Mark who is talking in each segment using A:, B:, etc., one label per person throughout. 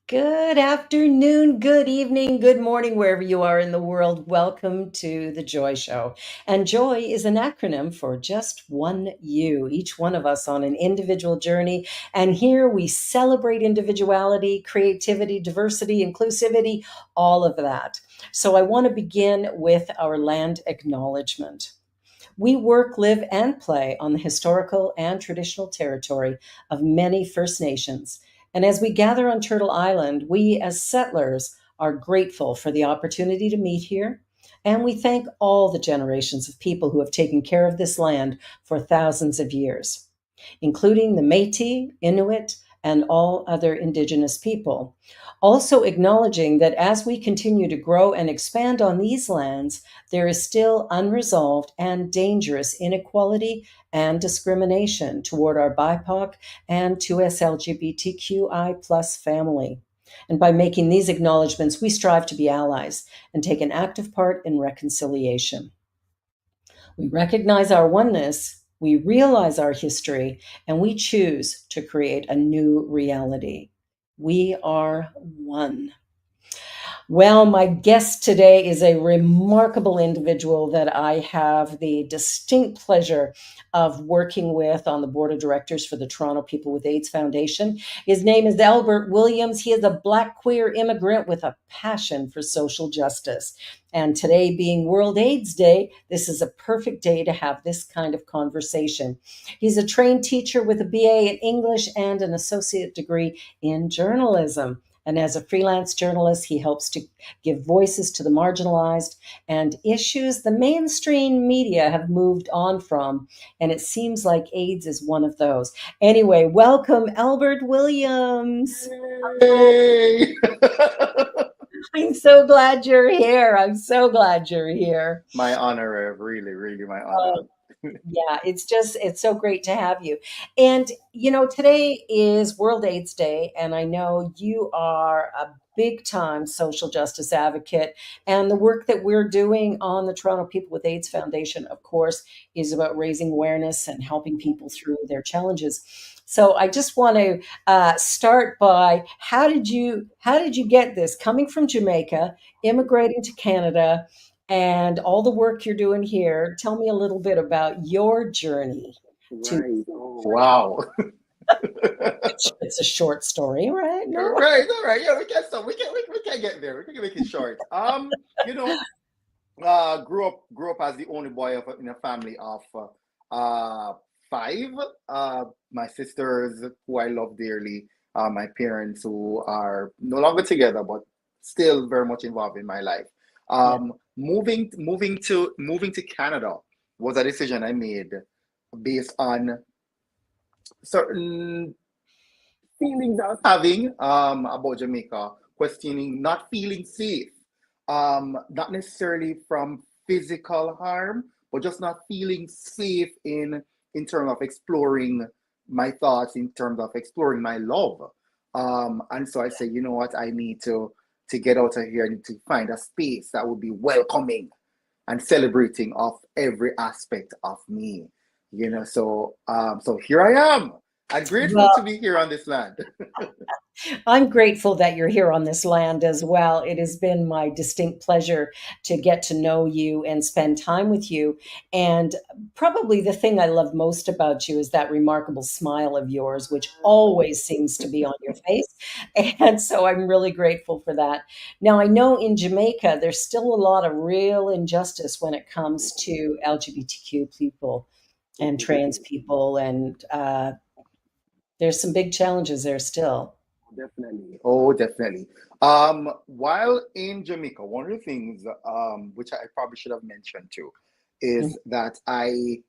A: Good afternoon, good evening, good morning, wherever you are in the world. Welcome to The Joy Show. And joy is an acronym for just one you, each one of us on an individual journey. And here we celebrate individuality, creativity, diversity, inclusivity, all of that. So I want to begin with our land acknowledgement. We work, live, and play on the historical and traditional territory of many First Nations. And as we gather on Turtle Island, we as settlers are grateful for the opportunity to meet here. And we thank all the generations of people who have taken care of this land for thousands of years, including the Métis, Inuit, and all other Indigenous people. Also acknowledging that as we continue to grow and expand on these lands, there is still unresolved and dangerous inequality and discrimination toward our BIPOC and 2S LGBTQI plus family. And by making these acknowledgments, we strive to be allies and take an active part in reconciliation. We recognize our oneness, we realize our history, and we choose to create a new reality. We are one. Well, my guest today is a remarkable individual that I have the distinct pleasure of working with on the board of directors for the Toronto People with AIDS Foundation. His name is Albert Williams. He is a Black queer immigrant with a passion for social justice. And today being World AIDS Day, this is a perfect day to have this kind of conversation. He's a trained teacher with a BA in English and an associate degree in journalism. And as a freelance journalist, he helps to give voices to the marginalized and issues the mainstream media have moved on from. And it seems like AIDS is one of those. Anyway, welcome, Albert Williams.
B: Hey!
A: I'm so glad you're here. I'm so glad you're here.
B: My honor, Rev. Really, really my
A: Oh,
B: honor.
A: yeah, it's so great to have you. And, today is World AIDS Day, and I know you are a big time social justice advocate. And the work that we're doing on the Toronto People with AIDS Foundation, of course, is about raising awareness and helping people through their challenges. So I just want to start by how did you get this coming from Jamaica, immigrating to Canada, and all the work you're doing here? Tell me a little bit about your journey to
B: Right. Oh, wow.
A: it's a short story, right? No.
B: Right. All right. Yeah, we can stop. We can get there. We can make it short. You know, grew up as the only boy in a family of uh five. My sisters, who I love dearly. My parents, who are no longer together, but still very much involved in my life.
A: Yeah.
B: Moving to Canada was a decision I made based on certain feelings I was having about Jamaica, questioning not feeling safe, not necessarily from physical harm, but just not feeling safe in terms of exploring my thoughts, in terms of exploring my love. And so I say, you know what, I need to get out of here. I need to find a space that would be welcoming and celebrating of every aspect of me. So here I am. I'm grateful to
A: Well,
B: be here on this land.
A: I'm grateful that you're here on this land as well. It has been my distinct pleasure to get to know you and spend time with you. And probably the thing I love most about you is that remarkable smile of yours, which always seems to be on your face. And so I'm really grateful for that. Now, I know in Jamaica, there's still a lot of real injustice when it comes to LGBTQ people and trans people. And there's some big challenges there still.
B: Definitely. Oh, definitely. While in Jamaica, one of the things which I probably should have mentioned too is that I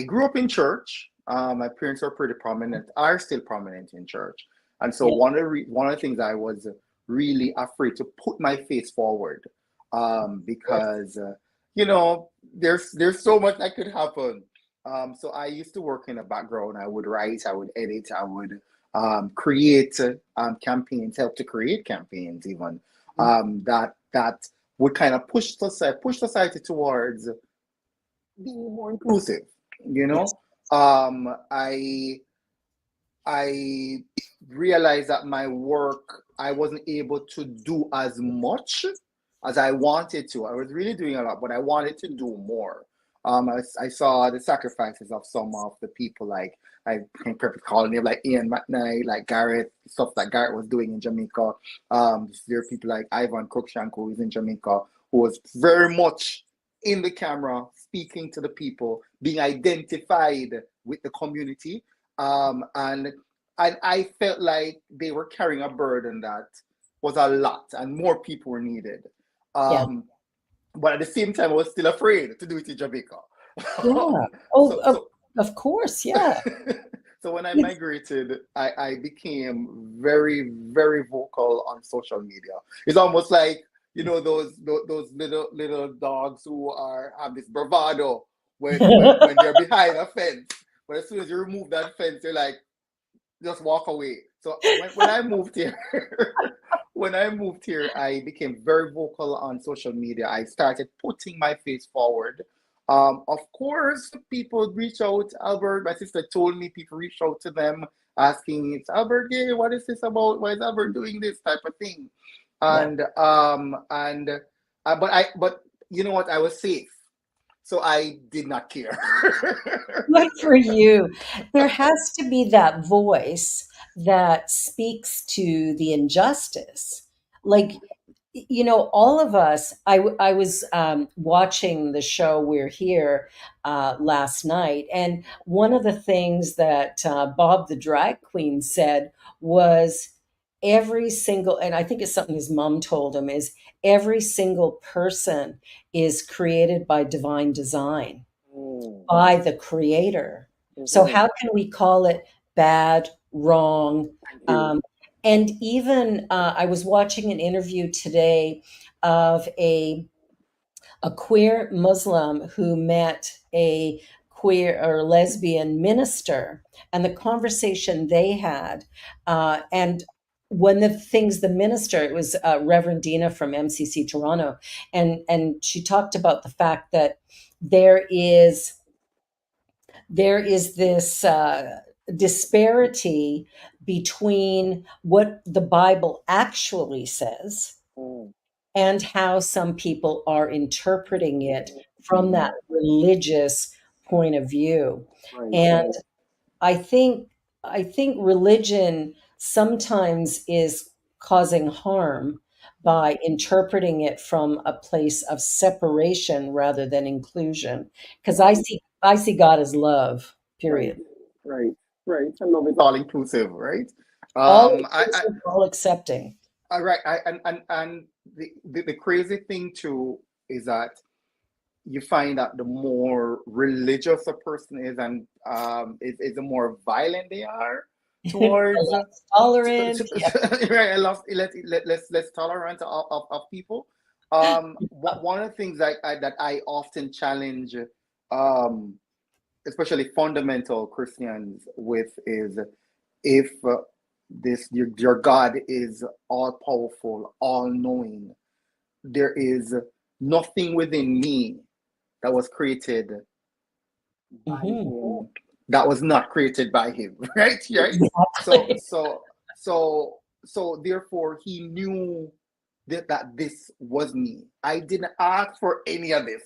B: grew up in church. My parents are pretty prominent, are still prominent in church, and so
A: Yeah.
B: one of the things I was really afraid to put my face forward, because there's so much that could happen. So I used to work in the background. I would write, I would edit, I would create campaigns, help to create campaigns, even that would kind of push society towards being more inclusive. You
A: Yes.
B: know, I I realized that my work, I wasn't able to do as much as I wanted to. I was really doing a lot, but I wanted to do more. I saw the sacrifices of some of the people, like I can perfect call name like Ian McKnight, like Garrett, stuff that Garrett was doing in Jamaica. There are people like Ivan Cruikshank, who is in Jamaica, who was very much in the camera, speaking to the people, being identified with the community. And I felt like they were carrying a burden that was a lot, and more people were needed.
A: Yeah.
B: Um, but at the same time, I was still afraid to do it in Jamaica.
A: Yeah. Oh,
B: so so
A: of course. Yeah.
B: so when I
A: It's,
B: migrated, I became very vocal on social media. It's almost like, those little dogs who are have this bravado when they're behind a fence. But as soon as you remove that fence, they're like, just walk away. So when I moved here, when I moved here, I became very vocal on social media. I started putting my face forward. Of course, people reach out. Albert, my sister told me people reach out to them asking, "It's Albert gay? What is this about? Why is Albert doing this type of thing?"
A: yeah.
B: But you know what? I was safe, so I did not care.
A: Good for you. There has to be that voice that speaks to the injustice. Like, all of us, I was watching the show We're Here last night, and one of the things that Bob the drag queen said was every single, and I think it's something his mom told him, is every single person is created by divine design,
B: Mm,
A: by the creator. So
B: mhm.
A: how can we call it bad, wrong?
B: Thank you.
A: Um, and even I was watching an interview today of a queer Muslim who met a queer or lesbian minister, and the conversation they had, and one of the things the minister, it was Reverend Dina from MCC Toronto, and she talked about the fact that there is there is this disparity between what the Bible actually says
B: Mm,
A: and how some people are interpreting it from that
B: mhm.
A: religious point of view.
B: Right,
A: And
B: right.
A: I think I think religion sometimes is causing harm by interpreting it from a place of separation rather than inclusion. Because
B: Right,
A: I see God as love,
B: right,
A: period.
B: right, right. I love it. All inclusive, right?
A: All
B: I
A: inclusive, all accepting.
B: right. And the crazy thing too is that you find that the more religious a person is, and is the more violent they are
A: A
B: towards
A: less tolerant. Yeah.
B: right, less tolerant of people. One of the things that I often challenge, um, especially fundamental Christians with, is if your God is all powerful, all knowing, there is nothing within me that was created by
A: Mhm.
B: him that was not created by him. Right. so
A: Exactly.
B: so so therefore he knew that this was me. I didn't ask for any of this,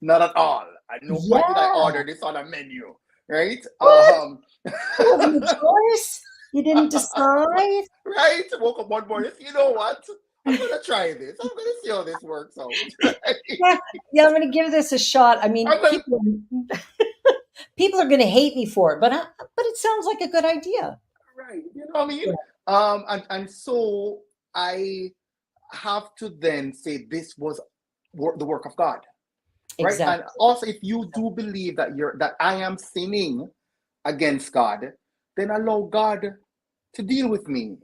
B: not at all. At no point did I
A: Yeah.
B: order this on a menu, right?
A: What? It wasn't a choice. You didn't decide.
B: Right, woke up one morning, you know what, I'm gonna try this, I'm gonna see how this works out. Right.
A: Yeah, yeah, I'm gonna give this a shot. I mean,
B: I'm gonna
A: people are gonna hate me for it, but it sounds like a good idea.
B: right, you know what I mean.
A: Yeah,
B: And so I have to then say this was the work of God, right? And
A: exactly.
B: also, if you do believe that I am sinning against God, then allow God to deal with me.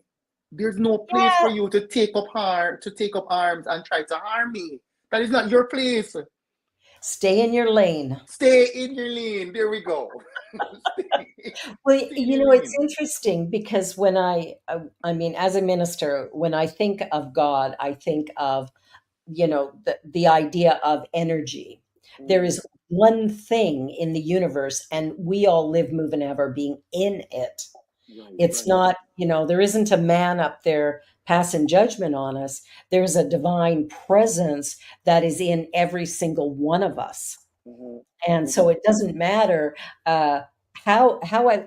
B: There's no place
A: Yeah,
B: for you to take up arms and try to harm me. That is not your place.
A: stay in your lane.
B: Stay in your lane. There we go. stay,
A: Well,
B: stay in your
A: it's
B: lane.
A: interesting because when I mean, as a minister, when I think of God, I think of, the idea of energy. There
B: Mm,
A: is one thing in the universe, and we all live, move, and have our being in it.
B: Right,
A: It's
B: right.
A: not, there isn't a man up there passing judgment on us. There's a divine presence that is in every single one of us.
B: Mm-hmm.
A: And so
B: Mm-hmm.
A: it doesn't matter uh, how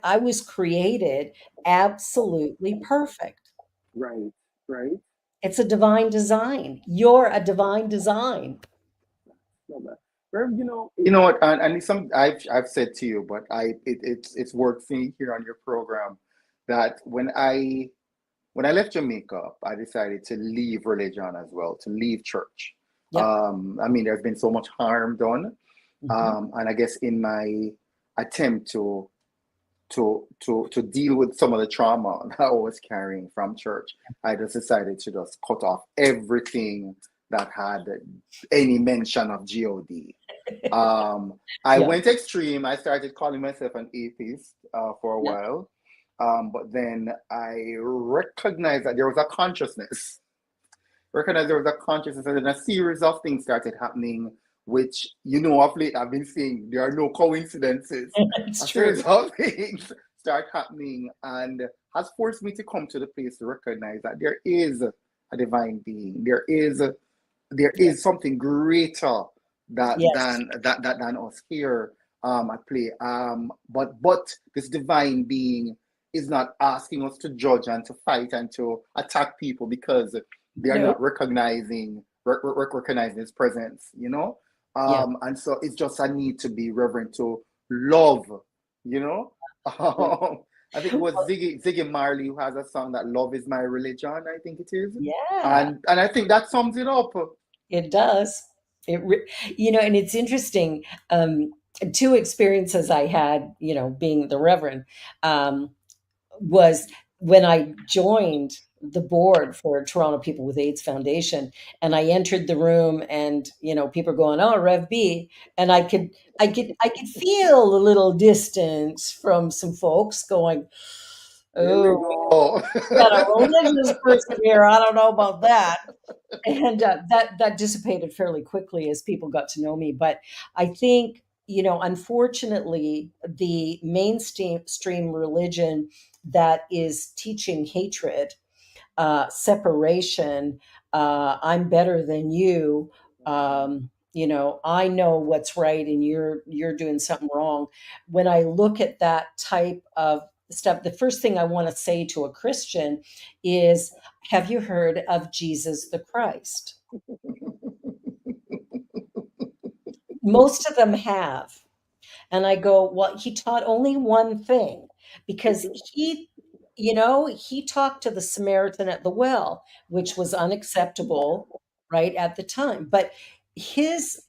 A: I was created absolutely perfect.
B: Right, right.
A: It's a divine design. You're a divine design.
B: Love that. Well, you know what, and it's some I've said to you, but it's worth saying here on your program that when I left Jamaica, I decided to leave religion as well, to leave church.
A: Yep.
B: I mean, there's been so much harm done,
A: Hmm.
B: and I guess in my attempt to deal with some of the trauma that I was carrying from church, I just decided to just cut off everything that had any mention of God. I
A: Yeah.
B: went extreme. I started calling myself an atheist for a
A: Yeah.
B: while. But then I recognized that there was a consciousness. Recognized there was a consciousness, and then a series of things started happening, which, of late I've been saying there are no coincidences.
A: It's
B: A
A: true.
B: series of things start happening and has forced me to come to the place to recognize that there is a divine being. There
A: Yeah.
B: is something greater
A: Yes.
B: than us here at play. But this divine being is not asking us to judge and to fight and to attack people because they are
A: No.
B: not recognizing his presence.
A: Yeah.
B: And so it's just a need to be reverent, to love. You know,
A: Yeah.
B: I think it was Ziggy Marley who has a song that "Love is my religion." I think it is,
A: Yeah.
B: and I think that sums it up.
A: It does. And it's interesting. Um, Two experiences I had, being the Reverend, um, was when I joined the board for Toronto People with AIDS Foundation, and I entered the room, and people are going, "Oh, Rev B," and I could feel a little distance from some folks going,
B: Here we
A: "Oh,
B: go.
A: we got a religious person here. I don't know about that." And that dissipated fairly quickly as people got to know me. But I think, unfortunately, the mainstream stream religion that is teaching hatred, separation, I'm better than you. I know what's right, and you're doing something wrong. When I look at that type of stuff, the first thing I want to say to a Christian is, have you heard of Jesus the Christ? Most of them have. And I go, well, he taught only one thing, because he talked to the Samaritan at the well, which was unacceptable, right, at the time. But his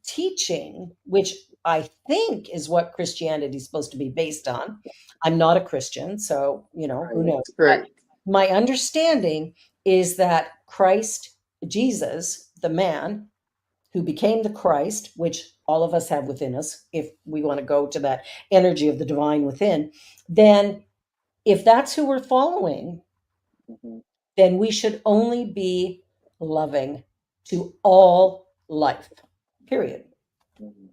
A: teaching, which I think is what Christianity is supposed to be based on. I'm not a Christian, so, who
B: Right,
A: knows? But
B: right.
A: my understanding is that Christ, Jesus, the man, who became the Christ, which all of us have within us, if we want to go to that energy of the divine within, then if that's who we're following,
B: Mhm,
A: then we should only be loving to all life, period.
B: mhm,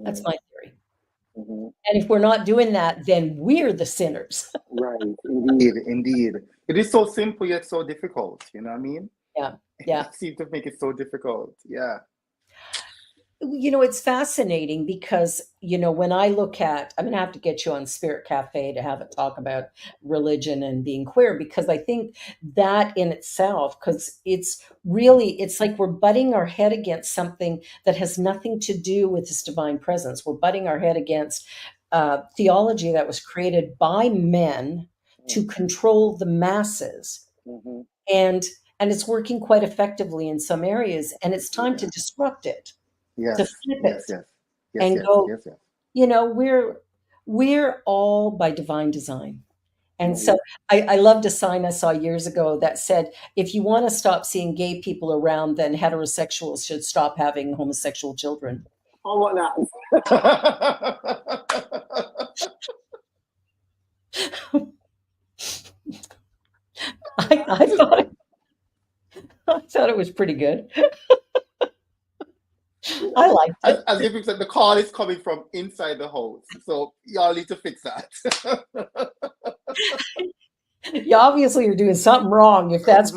A: That's
B: mhm,
A: my theory.
B: mhm.
A: And if we're not doing that, then we're the sinners.
B: Right, indeed, indeed. It is so simple yet so difficult. You know what I mean?
A: Yeah.
B: They
A: Yeah.
B: seem to make it so difficult. Yeah.
A: It's fascinating because, when I look at, I'm going to have to get you on Spirit Cafe to have a talk about religion and being queer, because I think that in itself, because it's like we're butting our head against something that has nothing to do with this divine presence. We're butting our head against theology that was created by men to control the masses.
B: Mm-hmm.
A: And, and it's working quite effectively in some areas. And it's time to
B: Yeah.
A: disrupt it, to
B: Yes,
A: flip
B: yes,
A: it
B: yes, yes,
A: and
B: yes,
A: go,
B: yes, yes.
A: we're all by divine design. And
B: Right.
A: so I loved a sign I saw years ago that said, if you want to stop seeing gay people around, then heterosexuals should stop having homosexual children.
B: How about that?
A: I, I thought it, I thought it was pretty good. I liked it.
B: As if it's like the call is coming from inside the house. So y'all need to fix that.
A: You obviously are doing something wrong if that's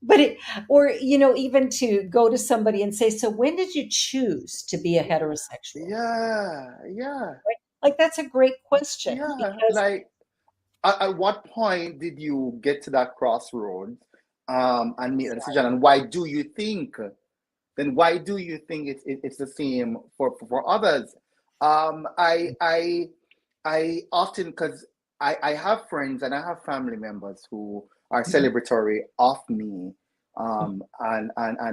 A: but it or even to go to somebody and say, so when did you choose to be a heterosexual?
B: Yeah, yeah,
A: Right? Like that's a great question
B: yeah.
A: because
B: Like, at what point did you get to that crossroads, and make a decision? And why do you think? Then why do you think it's the same for others? I often, because I have friends and I have family members who are
A: Mhm.
B: celebratory of me, and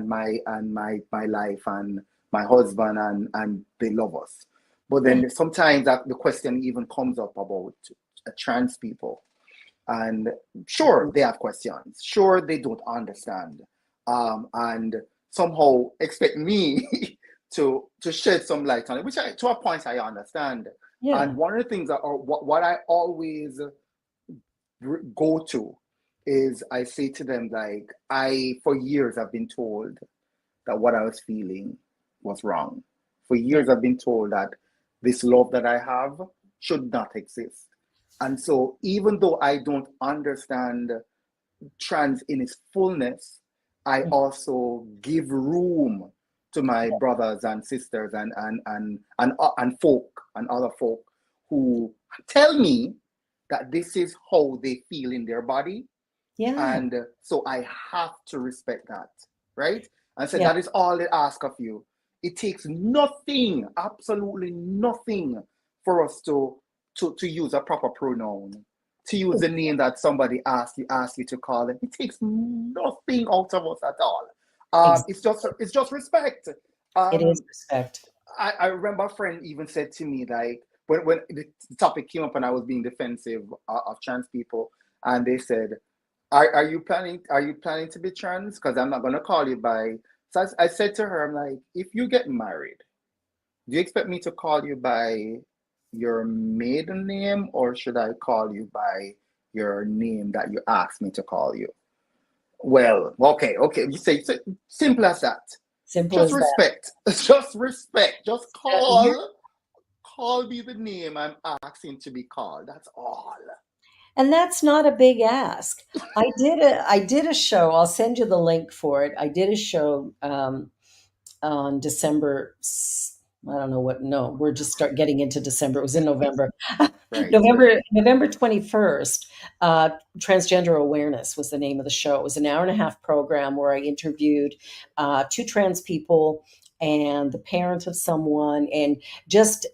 B: my life and my husband, and they love us. But
A: Yeah,
B: then sometimes that the question even comes up about trans people, and sure
A: mhm.
B: they have questions, sure they don't understand, and somehow expect me to shed some light on it, which to a point I understand. And
A: Yeah,
B: one of the things that, or what I always go to, is I say to them, like, I for years I've been told that what I was feeling was wrong. For
A: yeah,
B: years I've been told that this love that I have should not exist. And so, even though I don't understand trans in its fullness, I
A: mhm,
B: also give room to my brothers and sisters, and folk and other folk who tell me that this is how they feel in their body,
A: yeah,
B: and so I have to respect that, right? And so
A: yeah.
B: that is all they ask of you. It takes nothing, absolutely nothing, for us to use a proper pronoun, to use the name that somebody asked you to call it. It takes nothing out of us at all. It's just respect.
A: It is
B: Um,
A: respect.
B: I remember a friend even said to me, like, when the topic came up and I was being defensive of trans people, and they said, are you planning to be trans? Because I'm not gonna call you by. So I said to her, I'm like, if you get married, do you expect me to call you by your maiden name, or should I call you by your name that you asked me to call you? Well, okay. You say so, simple as that.
A: Simple
B: Just
A: as that.
B: respect. Just respect. Just
A: Here,
B: call me the name I'm asking to be called. That's all.
A: and that's not a big ask. I did a show. I'll send you the link for it. I did a show on December. I don't know what. No, we're just start getting into December. It was in November.
B: Right.
A: November 21st. Transgender awareness was the name of the show. It was an hour and a half program where I interviewed two trans people and the parent of someone, and just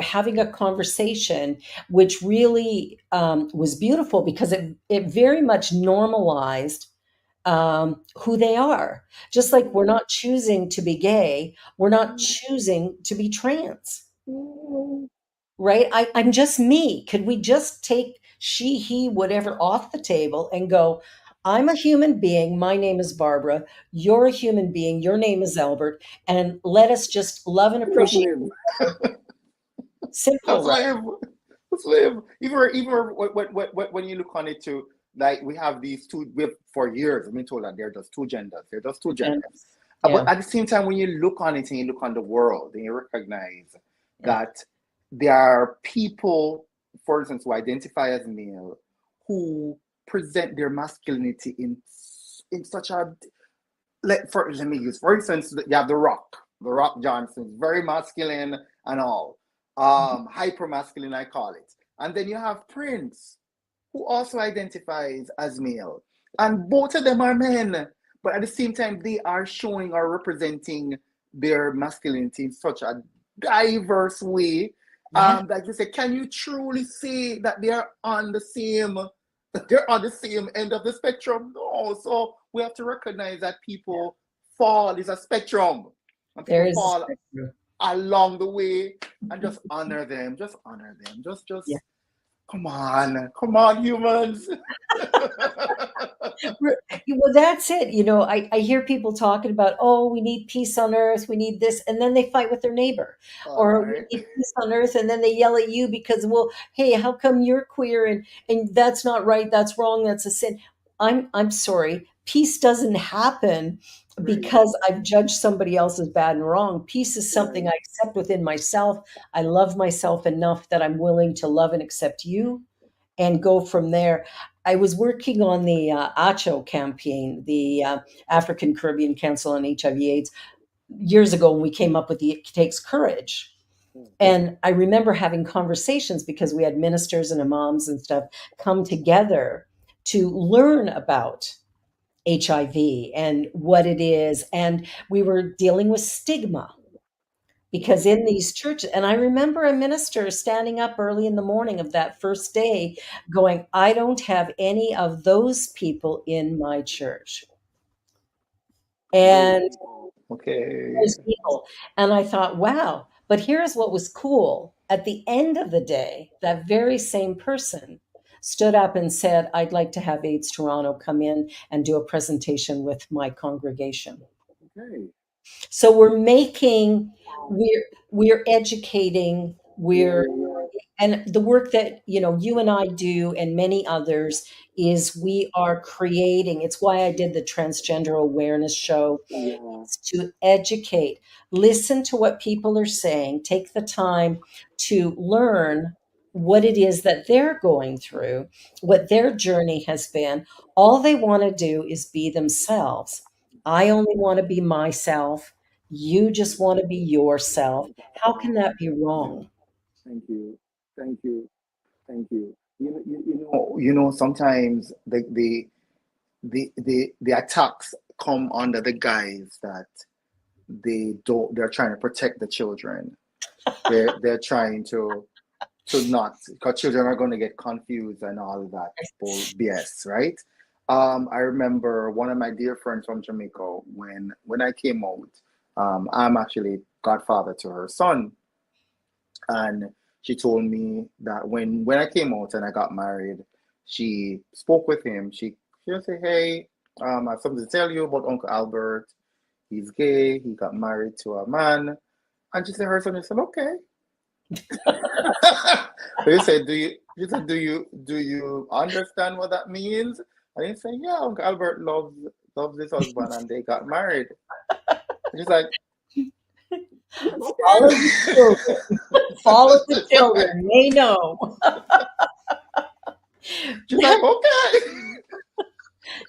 A: having a conversation, which really was beautiful because it very much normalized who they are. Just like we're not choosing to be gay, we're not choosing to be trans, right? I'm just me. Could we just take she, he, whatever off the table and go, I'm a human being. My name is Barbara. You're a human being. Your name is Albert. And let us just love and
B: Just
A: appreciate
B: live.
A: each other. Simple,
B: Just
A: right?
B: live. Just live. Even when you look on it too, like, we have these two. We have for years. I've been told that they're just two genders. They're just two
A: And
B: genders.
A: yeah,
B: But at the same time, when you look on it and you look on the world, and you recognize
A: yeah,
B: that there are people, for instance, who identify as male, who present their masculinity in such a, let me use, for instance, you have the Rock Johnson, very masculine and all, hyper masculine, I call it. And then you have Prince, who also identifies as male, and both of them are men, but at the same time they are showing or representing their masculinity in such a diverse way,
A: yeah.
B: that you say, can you truly say that they're on the same end of the spectrum? No. So we have to recognize that people fall is a spectrum, and
A: There
B: people
A: is a
B: fall
A: spectrum.
B: along the way, and just honor them. Just honor them.
A: Yeah.
B: Just come on, humans.
A: Well, that's it. I hear people talking about, oh, we need peace on earth, we need this, and then they fight with their neighbor.
B: All
A: Or we
B: right.
A: need peace on earth, and then they yell at you because, well, hey, how come you're queer and that's not right, that's wrong, that's a sin. I'm sorry. peace doesn't happen
B: Right.
A: because I've judged somebody else as bad and wrong. Peace is something
B: Right.
A: I accept within myself. I love myself enough that I'm willing to love and accept you and go from there. I was working on the ACHO campaign, the African Caribbean Council on HIV/AIDS, years ago when we came up with the It Takes Courage. And I remember having conversations because we had ministers and imams and stuff come together to learn about HIV and what it is. And we were dealing with stigma because in these churches, and I remember a minister standing up early in the morning of that first day going, I don't have any of those people in my church.
B: Those
A: And
B: people. Okay.
A: those people. And I thought, wow. But here's what was cool. At the end of the day, that very same person stood up and said, I'd like to have AIDS Toronto come in and do a presentation with my congregation.
B: Okay.
A: So we're educating,
B: Yeah,
A: we're
B: yeah, yeah.
A: and the work that you and I do and many others is we are creating. It's why I did the transgender awareness show.
B: Yeah.
A: It's to educate, listen to what people are saying, take the time to learn what it is that they're going through, what their journey has been. All they want to do is be themselves. I only want to be myself. You just want to be yourself. How can that be wrong?
B: Thank you. Thank you. Thank you. Sometimes the attacks come under the guise that they're trying to protect the children. They're trying to not, because children are going to get confused and all that BS, right? I remember one of my dear friends from Jamaica when I came out. I'm actually godfather to her son, and she told me that when I came out and I got married, she spoke with him. She just said, "Hey, I have something to tell you about Uncle Albert. He's gay. He got married to a man." And she said, her son said, "Okay." They said, She said, do you understand what that means?" And he said, "Yeah, Uncle Albert loves his husband, and they got married." And she's like,
A: Follow the
B: "Okay."
A: children. Follow the
B: She's like,
A: children. They know.
B: she's like, "Okay."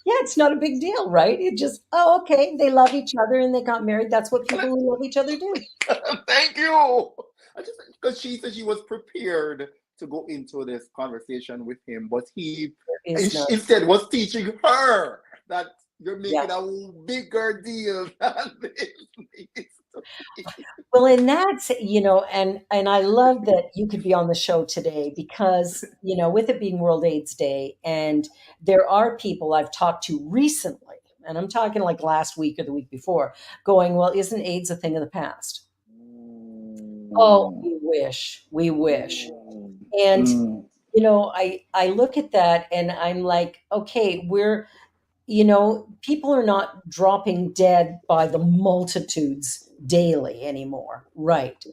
A: Yeah, it's not a big deal, right? It just, oh, okay, they love each other and they got married. That's what people who love each other do.
B: Thank you. I just because she said she was prepared to go into this conversation with him, but he
A: There is no,
B: instead was teaching her that you're
A: yeah.
B: making a bigger deal than this needs to be.
A: Well, and that's, and I love that you could be on the show today because, with it being World AIDS Day, and there are people I've talked to recently, and I'm talking like last week or the week before, going, well, isn't AIDS a thing of the past? Oh,
B: Mm,
A: we wish, we wish.
B: mm,
A: And,
B: mm.
A: I look at that and I'm like, okay, people are not dropping dead by the multitudes daily anymore, right?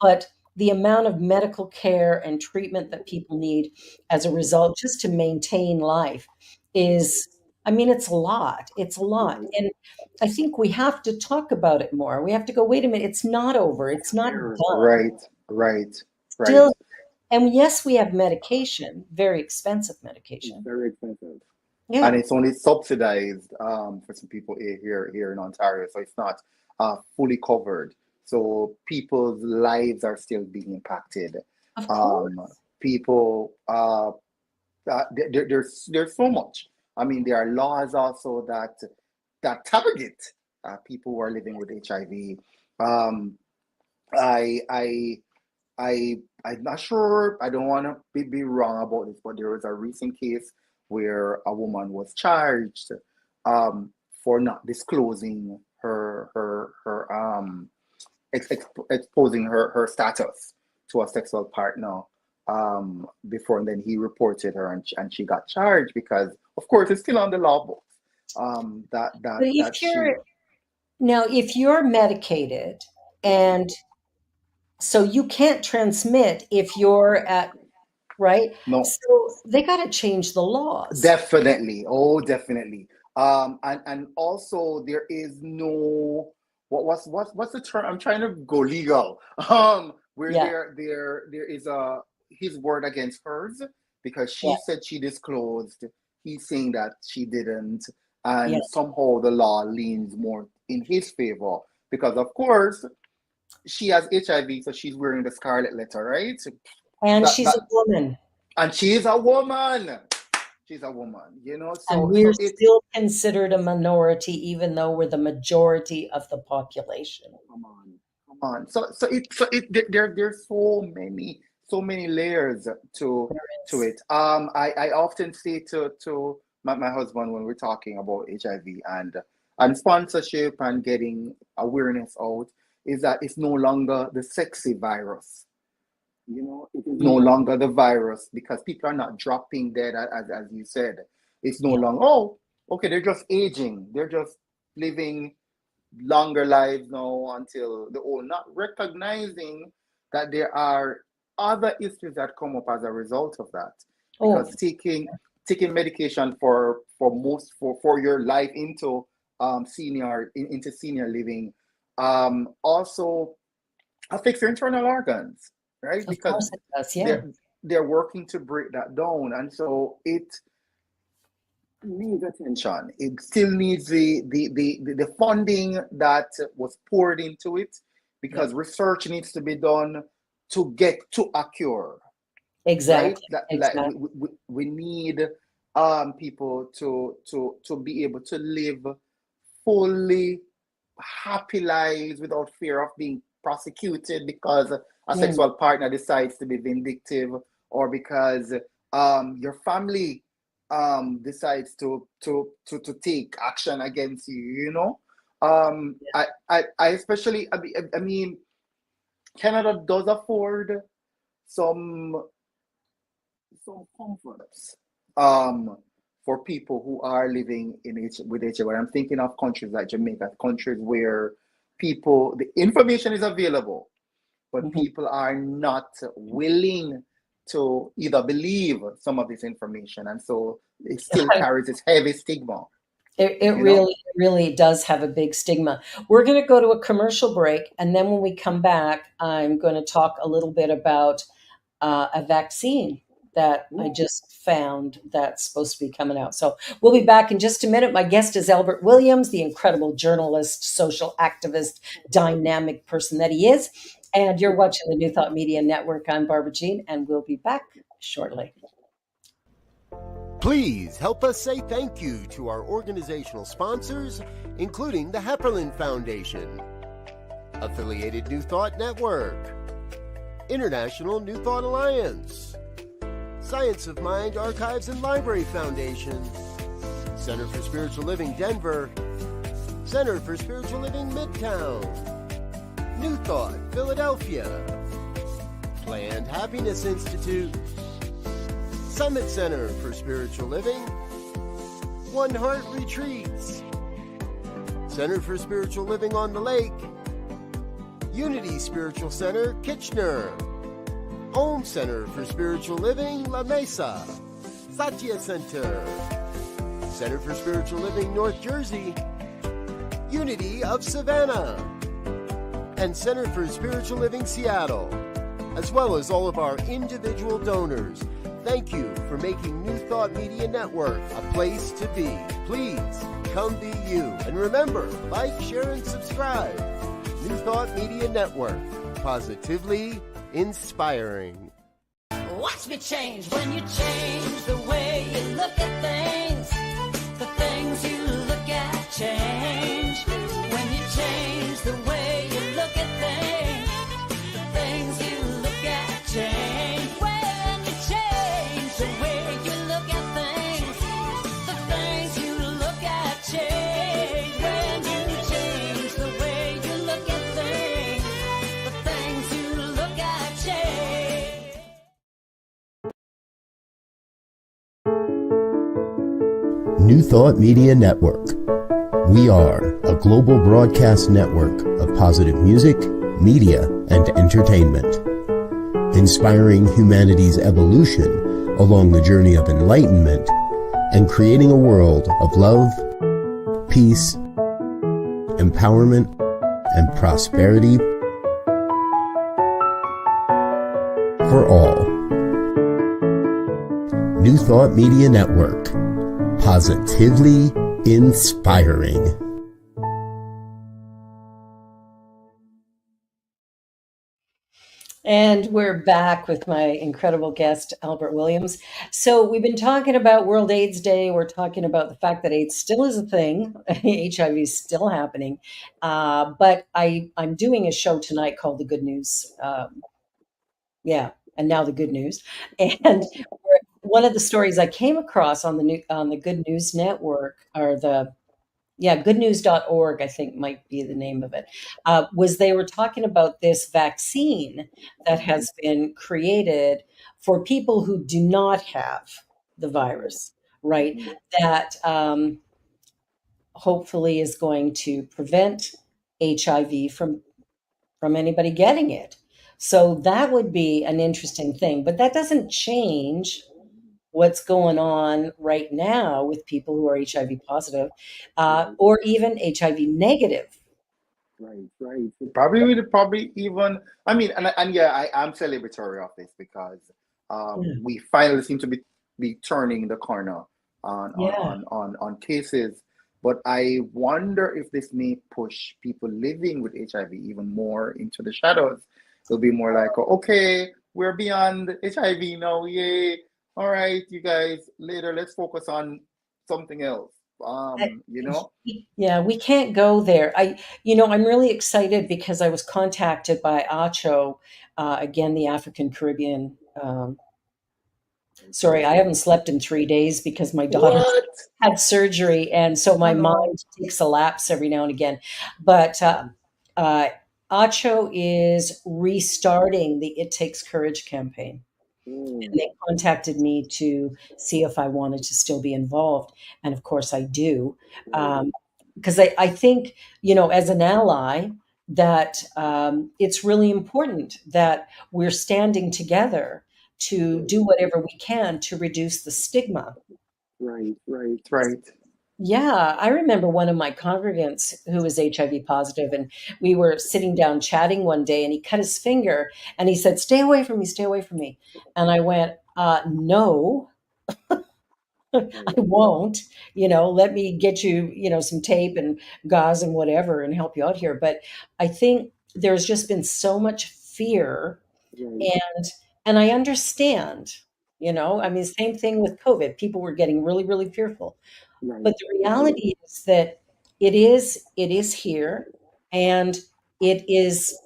A: But the amount of medical care and treatment that people need as a result, just to maintain life, is, I mean, it's a lot. It's a lot. And I think we have to talk about it more. We have to go, wait a minute, it's not over. It's not done.
B: Right, right, right.
A: Still, and yes, we have medication, very expensive medication.
B: Very expensive. And
A: Yeah,
B: it's only subsidized for some people here in Ontario, so it's not fully covered. So people's lives are still being impacted.
A: of
B: Um,
A: course.
B: People, there's so much. I mean, there are laws also that target people who are living with HIV. Um, I I I'm not sure. I don't want to be wrong about this, but there was a recent case where a woman was charged um, for not disclosing her exposing her status to a sexual partner before, and then he reported her, and she got charged because, of course, it's still on the law books
A: But
B: that she
A: if you're medicated, and so you can't transmit if you're at, right?
B: no.
A: So they got to change the laws.
B: Definitely. Oh, definitely. And also there is no what's the term? I'm trying to go legal. Where
A: Yeah,
B: there is a his word against hers because
A: yeah,
B: she said she disclosed. He's saying that she didn't,
A: yeah.
B: and somehow the law leans more in his favor because, of course, she has HIV, so she's wearing the scarlet letter, right?
A: And
B: That
A: she's
B: that
A: a woman,
B: and she's a woman. She's a woman, you know.
A: and we're
B: So it
A: still considered a minority, even though we're the majority of the population.
B: come on, come on. There's so many layers to
A: There is.
B: it. I often say to my husband when we're talking about HIV and sponsorship and getting awareness out is that it's no longer the sexy virus. You know, it is no
A: Mm,
B: longer the virus because people are not dropping dead as you said. It's no
A: yeah,
B: longer, oh, okay, they're just aging. They're just living longer lives now until the old, not recognizing that there are other issues that come up as a result of that.
A: oh,
B: Because taking medication for your life into into senior living also affects your internal organs, right?
A: of
B: Because
A: course it does. Yeah,
B: they're they're working to break that down, and so it needs attention. It still needs the funding that was poured into it
A: yeah,
B: because research needs to be done to get to a cure, right?
A: exactly,
B: That like
A: exactly.
B: we need people to be able to live fully happy lives without fear of being prosecuted because a
A: Mm,
B: sexual partner decides to be vindictive or because your family decides to take action against you, you know. I especially I mean Canada does afford some comforts for people who are living with HIV. I'm thinking of countries like Jamaica, countries where the information is available, but
A: mhm.
B: people are not willing to either believe some of this information, and so it still carries this heavy stigma.
A: It
B: You know.
A: really does have a big stigma. We're going to go to a commercial break, and then when we come back, I'm going to talk a little bit about a vaccine that I
B: Ooh.
A: just found that's supposed to be coming out. So we'll be back in just a minute. My guest is Albert Williams, the incredible journalist, social activist, dynamic person that he is. And you're watching the New Thought Media Network. I'm Barbara Jean, and we'll be back shortly.
C: Please help us say thank you to our organizational sponsors, including the Hepperlin Foundation, Affiliated New Thought Network, International New Thought Alliance, Science of Mind Archives and Library Foundation, Center for Spiritual Living Denver, Center for Spiritual Living Midtown, New Thought Philadelphia, Planned Happiness Institute, Summit Center for Spiritual Living, One Heart Retreats, Center for Spiritual Living on the Lake, Unity Spiritual Center, Kitchener, Om Center for Spiritual Living, La Mesa, Satya Center, Center for Spiritual Living, North Jersey, Unity of Savannah, and Center for Spiritual Living, Seattle, as well as all of our individual donors. Thank you for making New Thought Media Network a place to be. Please come be you. And remember, like, share, and subscribe. New Thought Media Network, positively inspiring.
D: Watch me change when you change the way you look at things. The things you look at change. When you change the way you look at things, the things you look at change. When you change the way you look at things, the things you look at change. When you change the way you look at things, the things you look at change.
C: New Thought Media Network. We are a global broadcast network of positive music, media, and entertainment, inspiring humanity's evolution along the journey of enlightenment and creating a world of love, peace, empowerment, and prosperity for all. New Thought Media Network. Positively inspiring.
A: And we're back with my incredible guest, Albert Williams. So we've been talking about World AIDS Day. We're talking about the fact that AIDS still is a thing. HIV is still happening. But I'm doing a show tonight called The Good News. Yeah, and now the good news. And one of the stories I came across on the Good News Network, or goodnews.org, I think might be the name of it, was they were talking about this vaccine that has been created for people who do not have the virus, right? That hopefully is going to prevent HIV from anybody getting it. So that would be an interesting thing, but that doesn't change what's going on right now with people who are HIV positive, or even HIV negative.
B: Right. Probably even. I mean, and yeah, I am celebratory of this because
A: Yeah.
B: we finally seem to be turning the corner
A: Yeah.
B: on cases. But I wonder if this may push people living with HIV even more into the shadows. It'll be more like, okay, we're beyond HIV now, yay! All right, you guys, later, let's focus on something else.
A: I-
B: You know.
A: Yeah, we can't go there. I'm really excited because I was contacted by ACHO, again, the African Caribbean. Sorry, I haven't slept in 3 days because my daughter
B: What?
A: had surgery, and so
B: Oh
A: my
B: no.
A: mind takes a lapse every now and again. But uh, ACHO is restarting the It Takes Courage campaign. And
B: Mm,
A: they contacted me to see if I wanted to still be involved. And of course, I do.
B: right,
A: Because I think, as an ally, that it's really important that we're standing together to
B: right,
A: do whatever we can to reduce the stigma.
B: right.
A: Yeah, I remember one of my congregants who was HIV positive, and we were sitting down chatting one day, and he cut his finger and he said, "Stay away from me, stay away from me." And I went, "No, I
B: Right,
A: won't. Let me get you, some tape and gauze and whatever and help you out here." But I think there's just been so much fear,
B: right,
A: and I understand, I mean, same thing with COVID. People were getting really, really fearful. But
B: right,
A: the reality is that it is here, and it is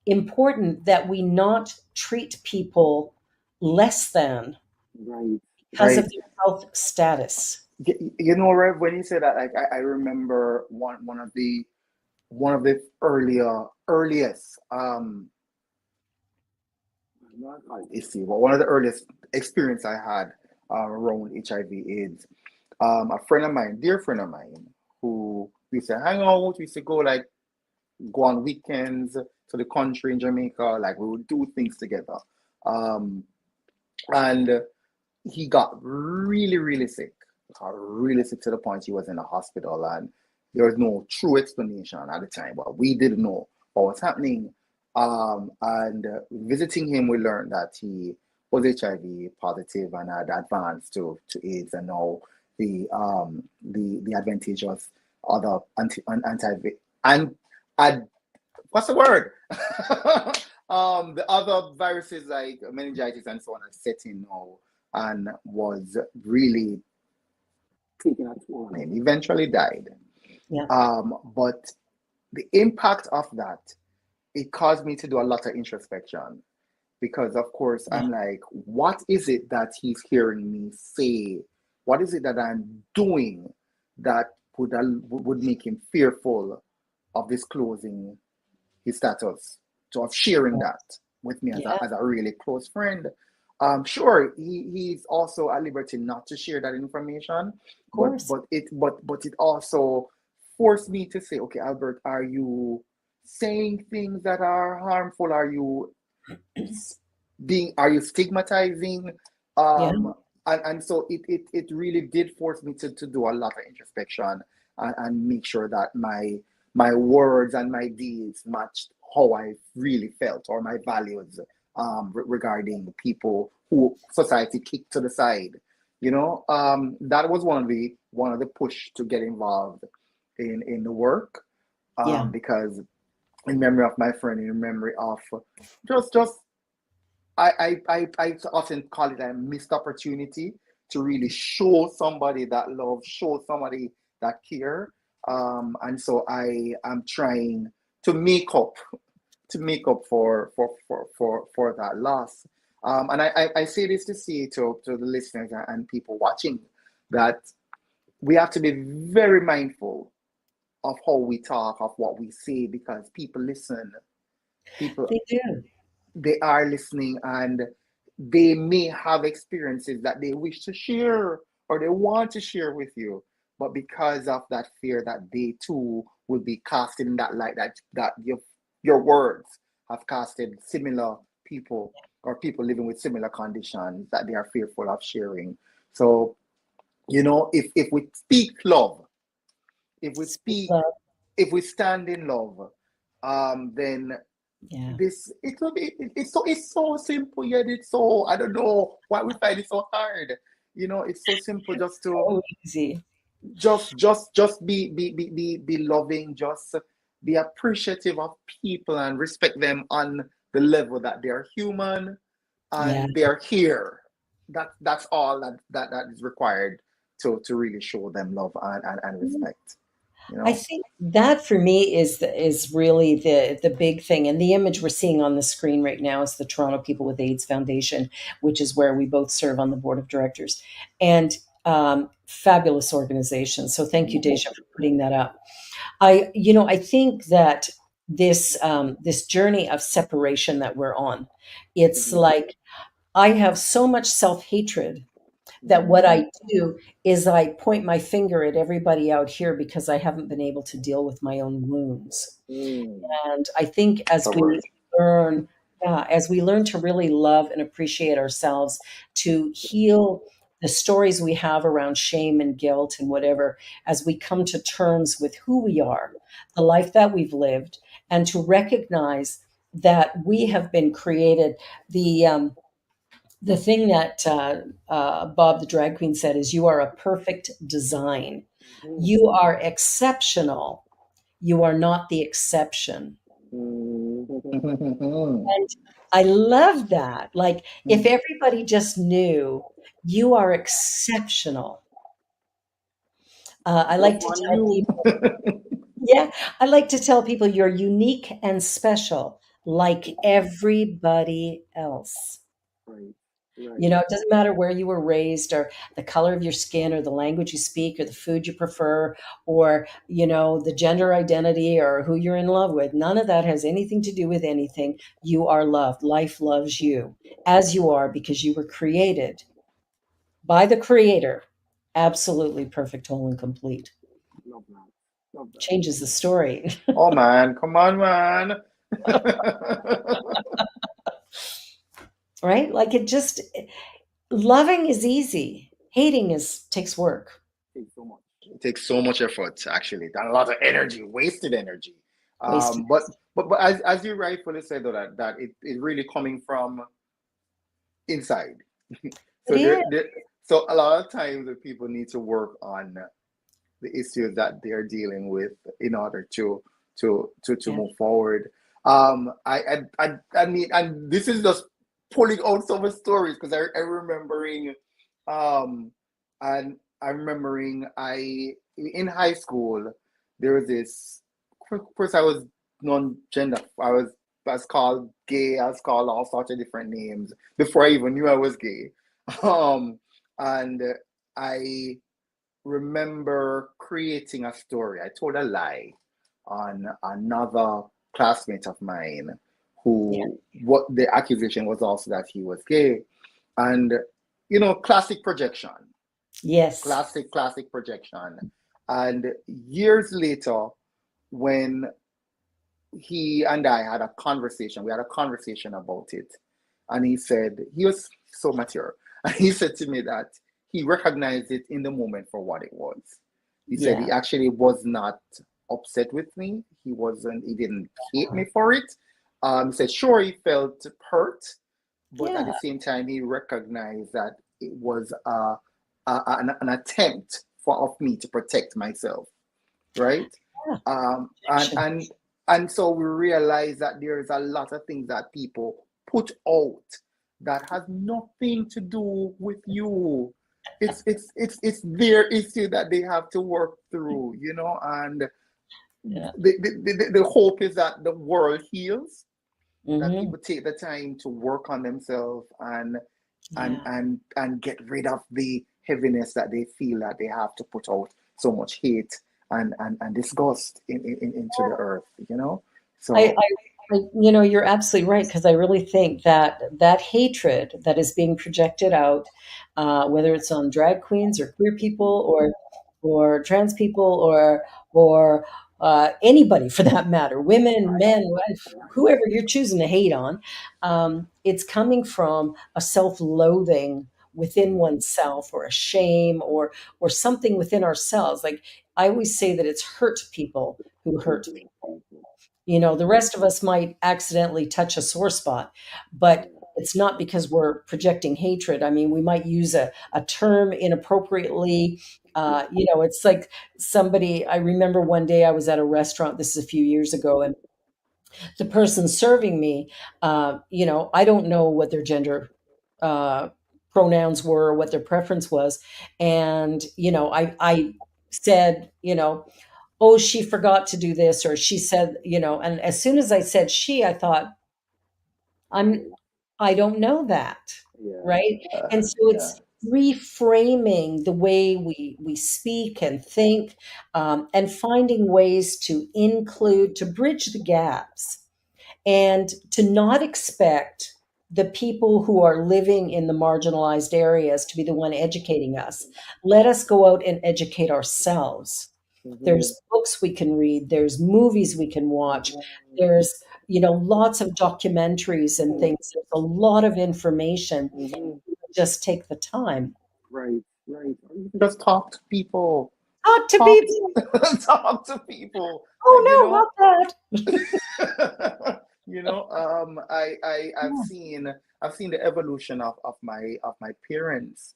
A: important that we not treat people less than
B: right,
A: because of
B: right.
A: their health status.
B: You know, Rev, when you say that, like I remember one of the earliest not call it issue, but one of the earliest experience I had around HIV/AIDS. A friend of mine, dear friend of mine, who we used to hang out, we used to go on weekends to the country in Jamaica, like we would do things together. Um, and he got really, really sick. Got really sick to the point he was in the hospital, and there was no true explanation at the time. But we didn't know what was happening. And visiting him, we learned that he was HIV positive and had advanced to AIDS, and now the advantageous other and ad, what's the word? The other viruses like meningitis and so on are setting now, and was really taking a toll on him. Eventually died.
A: Yeah,
B: But the impact of that, it caused me to do a lot of introspection because, of course,
A: yeah,
B: I'm like, what is it that he's hearing me say? What is it that I'm doing that would make him fearful of disclosing his status, so of sharing that with me
A: yeah,
B: as a really close friend. Sure, he's also at liberty not to share that information,
A: of course.
B: but it also forced me to say, okay, Albert, are you saying things that are harmful? Are you stigmatizing?
A: Yeah,
B: And so it really did force me to do a lot of introspection and make sure that my words and my deeds matched how I really felt, or my values, regarding people who society kicked to the side. That was one of the push to get involved in the work,
A: Yeah.
B: because in memory of my friend, in memory of just I often call it a missed opportunity to really show somebody that love, show somebody that care. And so I am trying to make up for that loss. And I say this to say to the listeners and people watching, that we have to be very mindful of how we talk, of what we say, because people listen. People,
A: They do.
B: they are listening, and they may have experiences that they wish to share, or they want to share with you, but because of that fear that they too will be cast in that light, that your words have casted similar people, or people living with similar conditions, that they are fearful of sharing. So, if we speak love, if we
A: Speak
B: speak
A: love.
B: if we stand in love, then
A: Yeah.
B: it's so simple, yet it's so, I don't know why we find it so hard. It's so simple, just to
A: So easy.
B: just be loving, just be appreciative of people and respect them on the level that they are human
A: Yeah.
B: and they're here. That's all that is required to really show them love and respect. you
A: I
B: know
A: think that for me is really the big thing, and the image we're seeing on the screen right now is the Toronto People with AIDS Foundation, which is where we both serve on the board of directors, and fabulous organization. So thank you, Deja, for putting that up. I think that this journey of separation that we're on, it's
B: Mhm.
A: like I have so much self hatred that what
B: Mhm.
A: I do is I point my finger at everybody out here because I haven't been able to deal with my own wounds.
B: Mm.
A: And I think
B: That's a word.
A: learn, as we learn to really love and appreciate ourselves, to heal the stories we have around shame and guilt and whatever, as we come to terms with who we are, the life that we've lived, and to recognize that we have been created. The thing that Bob the drag queen said is, "You are a perfect design.
B: Mm.
A: You are exceptional. You are not the exception."
B: Mm.
A: And I love that. Like, if everybody just knew you are exceptional. I
B: Just
A: like to
B: one
A: tell
B: you.
A: people, yeah, I like to tell people you're unique and special, like everybody else.
B: Right, right.
A: It doesn't matter where you were raised, or the color of your skin, or the language you speak, or the food you prefer, or, the gender identity, or who you're in love with. None of that has anything to do with anything. You are loved. Life loves you as you are, because you were created by the Creator. Absolutely perfect, whole, and complete.
B: Love that. Love that.
A: Changes the story,
B: Oh man, come on, man.
A: right? Like, loving is easy. Hating takes work.
B: Takes so much. It takes so much effort, actually, and a lot of energy, wasted energy.
A: Wasted.
B: But as you rightfully said, though, that it really coming from inside.
A: It
B: So
A: is.
B: so a lot of times the people need to work on the issues that they're dealing with in order to
A: Yeah.
B: move forward. I mean, and this is just pulling out some stories, because I'm remembering, um, and I'm remembering, I in high school there was this. Of course, I was non-gender. I was called gay. I was called all sorts of different names before I even knew I was gay. Um, and I remember creating a story. I told a lie on another classmate of mine,
A: Yeah.
B: who, what the accusation was also that he was gay. And classic projection,
A: Yes.
B: classic projection. And years later, when he and I had a conversation, we had a conversation about it. And he was so mature. And he said to me that he recognized it in the moment for what it was. He said
A: Yeah.
B: he actually was not upset with me. He didn't hate me for it. He said, sure, he felt hurt, but at
A: Yeah.
B: the same time, he recognized that it was an attempt of me to protect myself, right?
A: Yeah.
B: Um, and
A: Projection.
B: and and so we realize that there's a lot of things that people put out that has nothing to do with you. It's their issue that they have to work through, and
A: Yeah.
B: the hope is that the world heals, that
A: Hmm.
B: people take the time to work on themselves
A: Yeah.
B: and get rid of the heaviness that they feel that they have to put out so much hate and disgust into the earth,
A: I,
B: so
A: you're absolutely right, because I really think that that hatred that is being projected out, whether it's on drag queens or queer people or trans people or anybody for that matter, women, men, whoever you're choosing to hate on, it's coming from a self-loathing within oneself, or a shame, or something within ourselves. Like, I always say that it's hurt people who hurt people. The rest of us might accidentally touch a sore spot, but it's not because we're projecting hatred. I mean, we might use a term inappropriately. It's like somebody, I remember one day I was at a restaurant, this is a few years ago, and the person serving me, I don't know what their gender uh, pronouns were or what their preference was. And, I said, oh, she forgot to do this, or she said, and as soon as I said she, I thought, I'm, I don't know that, right? And so
B: yeah.
A: it's reframing the way we speak and think, and finding ways to include, to bridge the gaps, and to not expect the people who are living in the marginalized areas to be the one educating us. Let us go out and educate ourselves.
B: Mhm.
A: There's books we can read, there's movies we can watch, there's lots of documentaries and things. There's a lot of information.
B: Mhm.
A: Just take the time.
B: Right, right. Just talk to people.
A: Talk to
B: Talk,
A: people.
B: talk to people.
A: Oh
B: You
A: no,
B: know,
A: not that.
B: I've seen the evolution of my parents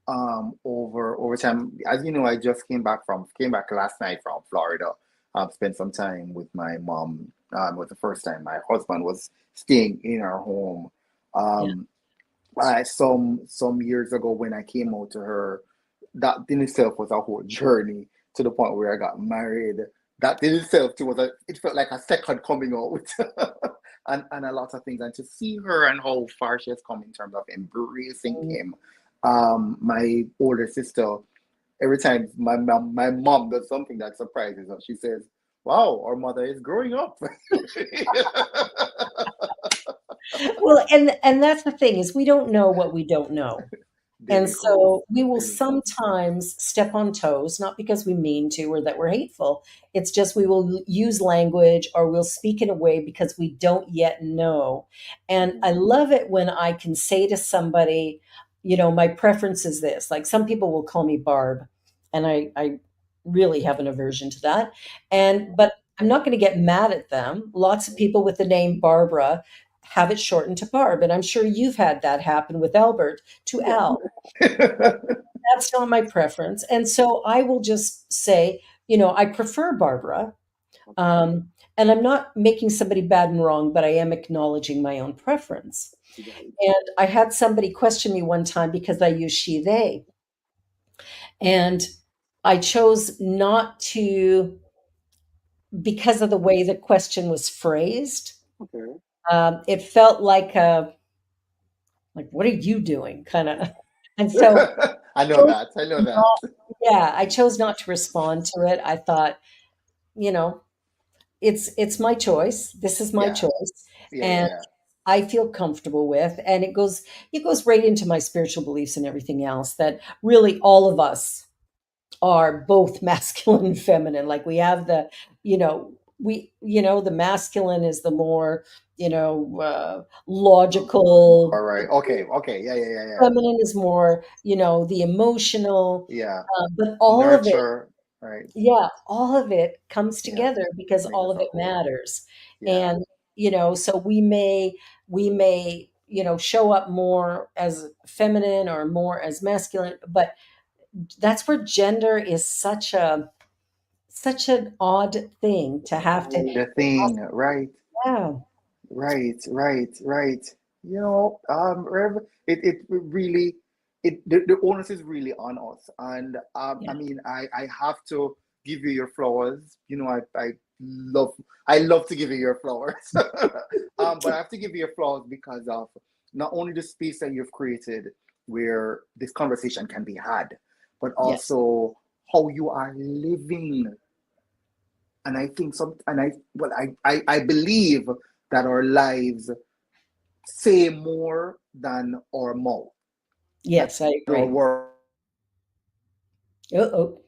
B: over time. As you know, I just came back last night from Florida. I've spent some time with my mom. It was the first time my husband was staying in our home.
A: Yeah.
B: Um, some years ago when I came out to her, that in itself was a whole journey to the point where I got married. That in itself too it felt like a second coming out, and a lot of things. And to see her and how far she has come in terms of embracing
A: Mm.
B: him. My older sister, every time my mom does something that surprises her, she says, "Wow, our mother is growing up."
A: Well, and that's the thing, is we don't know what we don't know.
B: There
A: And
B: you go.
A: so we will
B: There you go.
A: sometimes step on toes, not because we mean to or that we're hateful. It's just we will use language, or we'll speak in a way because we don't yet know. And I love it when I can say to somebody, my preference is this. Like, some people will call me Barb, and I really have an aversion to that. But I'm not going to get mad at them. Lots of people with the name Barbara have it shortened to Barb. And I'm sure you've had that happen with Albert to
B: Yeah.
A: Al. That's not my preference. And so I will just say, I prefer Barbara. And I'm not making somebody bad and wrong, but I am acknowledging my own preference. And I had somebody question me one time because I use she, they. And I chose not to, because of the way the question was phrased.
B: Okay.
A: It felt like, what are you doing? Kind of. And so
B: I know
A: chose
B: that. I know that.
A: not, yeah, I chose not to respond to it. I thought, you know, it's my choice. This is my
B: Yeah.
A: choice,
B: Yeah. Yeah.
A: and
B: Yeah.
A: I feel comfortable with, and it goes right into my spiritual beliefs and everything else, that really all of us are both masculine and feminine. Like, we have the masculine is the more, logical.
B: All right. Okay. Okay. Yeah. Yeah. Yeah. Yeah.
A: Feminine is more, the emotional,
B: Yeah.
A: but all of it,
B: Nurture. Right.
A: Yeah, all of it comes
B: Yeah.
A: together because
B: Makes
A: all
B: us
A: of
B: a
A: it
B: whole.
A: matters.
B: Yeah.
A: And, so we may, show up more as feminine or more as masculine, but that's where gender is such an odd thing to have to.
B: The thing, right?
A: Yeah.
B: Right, right, right. Rev, it really, the onus is really on us. And I
A: Yeah.
B: mean, I have to give you your flowers. Love I love to give you your flowers. But I have to give you your flowers because of not only the space that you've created where this conversation can be had, but
A: Yes.
B: also how you are living. And I think some and I well I believe that our lives say more than our mouth, that
A: Yes, I
B: our
A: agree.
B: words.
A: Oh,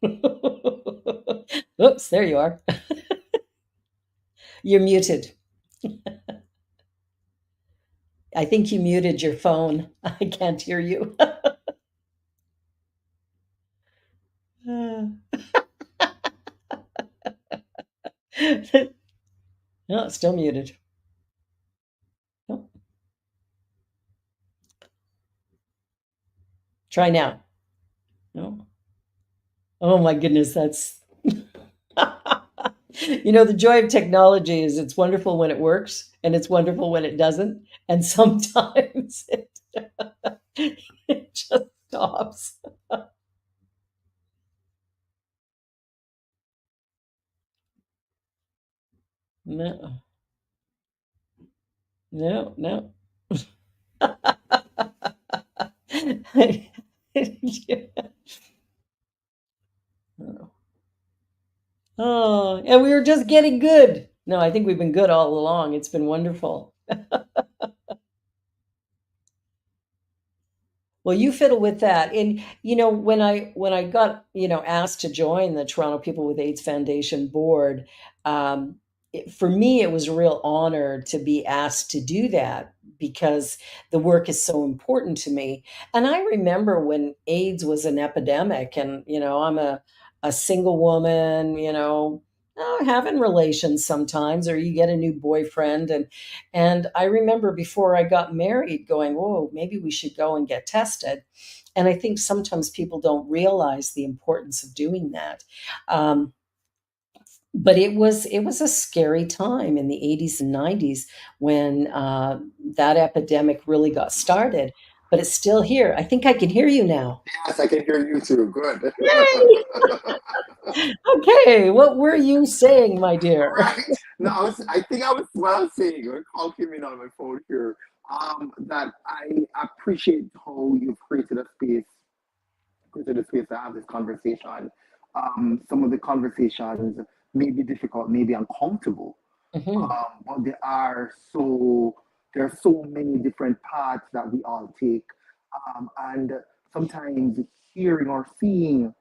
A: oh. Oops, there you are. You're muted. I think you muted your phone. I can't hear you. No, it's still muted. No. Try now. No. Oh my goodness, that's the joy of technology is it's wonderful when it works and it's wonderful when it doesn't. And sometimes it just stops. No, no, no. Yeah. Oh, and we were just getting good. No, I think we've been good all along. It's been wonderful. Well, you fiddle with that. And when I got, asked to join the Toronto People with AIDS Foundation board, for me it was a real honor to be asked to do that because the work is so important to me. And I remember when AIDS was an epidemic and, I'm a single woman, having relations sometimes, or you get a new boyfriend and I remember before I got married going, whoa, maybe we should go and get tested. And I think sometimes people don't realize the importance of doing that. Um, but it was a scary time in the 80s and 90s when that epidemic really got started. But it's still here. I think I can hear you now.
B: Yes, I can hear you too. Good.
A: Yay! Okay, what were you saying, my dear?
B: Right. No, I think I was well saying, a call came in on my phone here. That I appreciate how you've created a space to have this conversation. Some of the conversations may be difficult, may be uncomfortable,
A: Mhm.
B: but there are so many different paths that we all take, and sometimes hearing or seeing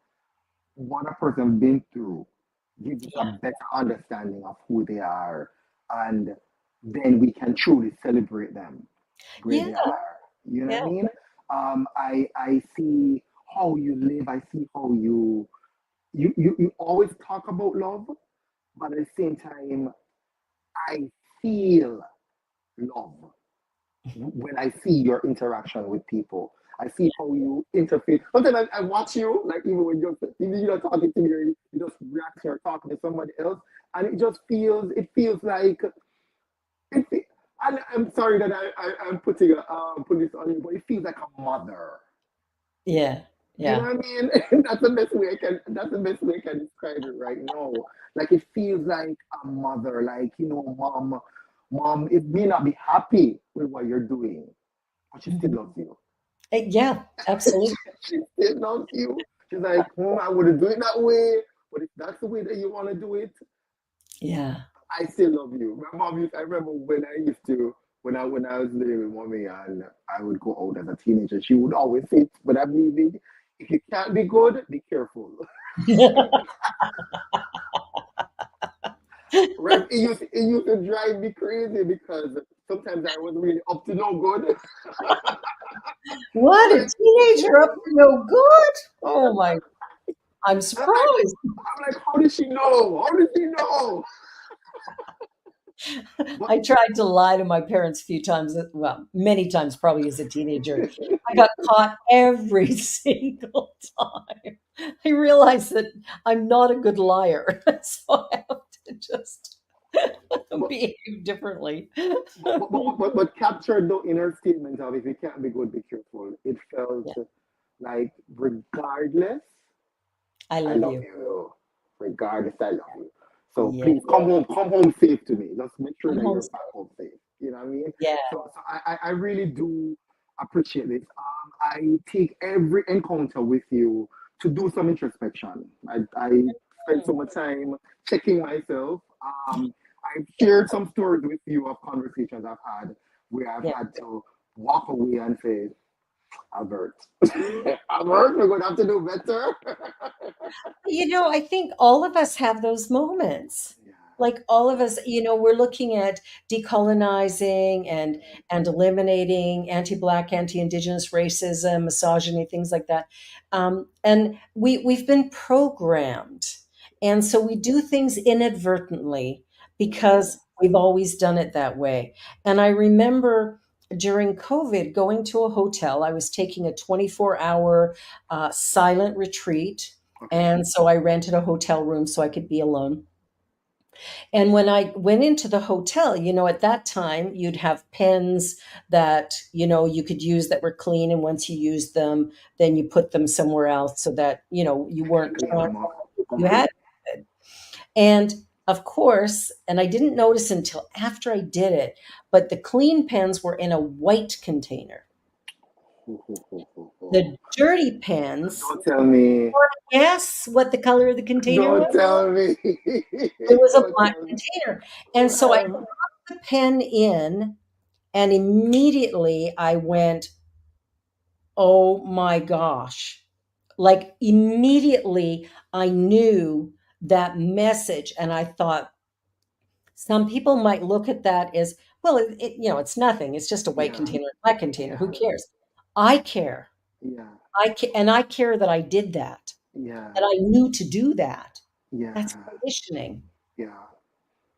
B: what a person been through gives us a
A: Yeah,
B: better understanding of who they are, and then we can truly celebrate them where
A: yeah,
B: they are. You know what
A: yeah,
B: I mean? I see how you live. I see how you always talk about love, but at the same time, I feel love when I see your interaction with people. I see how you interface. Sometimes I watch you, like even you're not talking to me, or you just react or talking to somebody else, and it feels like it. And I'm sorry that I'm putting put this on you, but it feels like a mother.
A: yeah,
B: You know
A: yeah.
B: what I mean? That's the best way I can describe it right now. Like it feels like a mother, like mom, it may not be happy with what you're doing, but she still
A: Mhm.
B: loves you.
A: Yeah, absolutely.
B: She still loves you. She's like, I wouldn't do it that way, but if that's the way that you want to do it,
A: Yeah.
B: I still love you. I remember when I was living with mommy and I would go out as a teenager, she would always say, when I'm leaving, if you can't be good, be careful. Right? It used to drive me crazy because sometimes I was really up to no good.
A: What, a
B: Like,
A: teenager up to no good? Oh my. I'm
B: I'm like,
A: surprised.
B: how did she know? How did she know? But
A: I tried to lie to my parents a few times, well, many times probably as a teenager. I got caught every single time. I realized that I'm not a good liar, so I have to just
B: but
A: behave differently.
B: but captured the inner statement of if you can't be good, be careful. It felt
A: Yeah,
B: like regardless,
A: I
B: I
A: love
B: love
A: you.
B: you. Regardless, I love you. So
A: Yeah,
B: please come home safe to me. Just make sure
A: I'm
B: that
A: home
B: you're
A: safe.
B: back home safe. You know what I mean?
A: Yeah,
B: So I really do appreciate this. I take every encounter with you to do some introspection. I spend so much time checking myself. I've shared some stories with you of conversations I've had where I've
A: yeah.
B: had to walk away and say, Albert, Albert, we're going to have to do better.
A: I think all of us have those moments.
B: Yeah,
A: Like all of us, we're looking at decolonizing and eliminating anti-black, anti-indigenous racism, misogyny, things like that. And we've been programmed, and so we do things inadvertently
B: yeah.
A: because we've always done it that way. And I remember during COVID going to a hotel. I was taking a 24-hour silent retreat,
B: Okay.
A: and so I rented a hotel room so I could be alone. And when I went into the hotel, at that time, you'd have pens that, you could use that were clean. And once you used them, then you put them somewhere else so that, you weren't
B: Clean
A: trying,
B: them up.
A: you had. And of course, and I didn't notice until after I did it, but the clean pens were in a white container. The dirty pens,
B: Don't tell me.
A: guess what the color of the container was?
B: Don't tell me.
A: It was a
B: Don't
A: black
B: tell me.
A: container. And so I
B: Um,
A: put the pen in, and immediately I went, oh my gosh. Like immediately I knew that message. And I thought, some people might look at that as, well, it's nothing. It's just a white
B: yeah,
A: container, a black container.
B: yeah,
A: Who cares? I care.
B: yeah,
A: And I care that I did that.
B: yeah,
A: And I knew to do that. That's
B: yeah,
A: conditioning.
B: yeah,